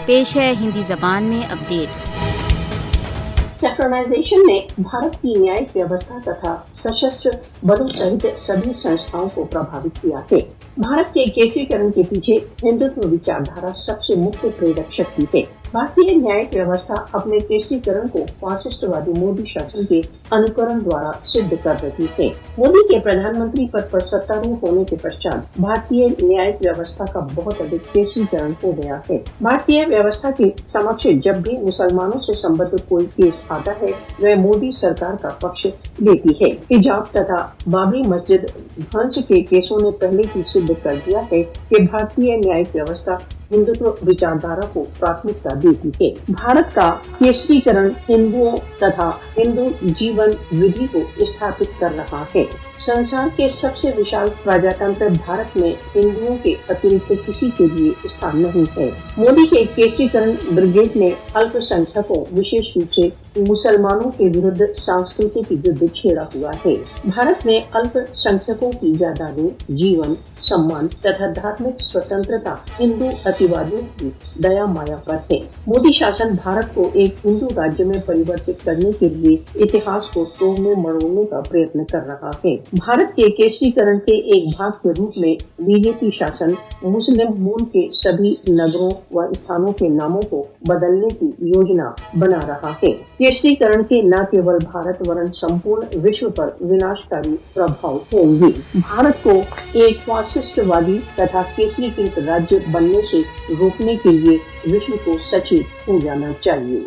पेश है हिंदी जबान में अपडेट। सिंक्रोनाइजेशन ने भारत की न्यायिक व्यवस्था तथा सशस्त्र बलों सहित सभी संस्थाओं को प्रभावित किया है। भारत के केसरीकरण के पीछे हिंदुत्व विचारधारा सबसे मुख्य प्रेरक शक्ति है। भारतीय न्यायिक व्यवस्था अपने केसरीकरण को फासिस्टवादी मोदी शासन के अनुकरण द्वारा सिद्ध कर रही है। मोदी के प्रधानमंत्री पद पर सत्तारूढ़ होने के पश्चात भारतीय न्यायिक व्यवस्था का बहुत अधिक केसरीकरण हो गया है। भारतीय व्यवस्था के समक्ष जब भी मुसलमानों से संबंधित कोई केस आता है, वह मोदी सरकार का पक्ष लेती है। हिजाब तथा बाबरी मस्जिद ध्वंस के केसों ने पहले ही सिद्ध कर दिया है कि भारतीय न्यायिक व्यवस्था हिंदुत्व विचारधारा को प्राथमिकता देती है। भारत का केसरीकरण हिंदुओं तथा हिंदू जीवन विधि को स्थापित कर रहा है। संसार के सबसे विशाल प्रजातंत्र भारत में हिंदुओं के अतिरिक्त किसी के लिए स्थान नहीं है। मोदी के केसरीकरण ब्रिगेड ने अल्पसंख्यकों, विशेष रूप से मुसलमानों के विरुद्ध सांस्कृतिक युद्ध छेड़ा हुआ है। भारत में अल्पसंख्यकों की आजादी, जीवन, सम्मान तथा धार्मिक स्वतंत्रता हिंदू अतिवादियों की दया माया पर है। मोदी शासन भारत को एक हिंदू राज्य में परिवर्तित करने के लिए इतिहास को तोड़ने मरोड़ने का प्रयत्न कर रहा है। भारत के केसरीकरण के एक भाग के रूप में बीजेपी शासन मुस्लिम मूल के सभी नगरों व स्थानों के नामों को बदलने की योजना बना रहा है। केसरीकरण के न केवल भारत वरन संपूर्ण विश्व पर विनाशकारी प्रभाव होंगे। भारत को एक फासिस्टवादी तथा केसरीकृत राज्य बनने से रोकने के लिए विश्व को सचेत हो जाना चाहिए।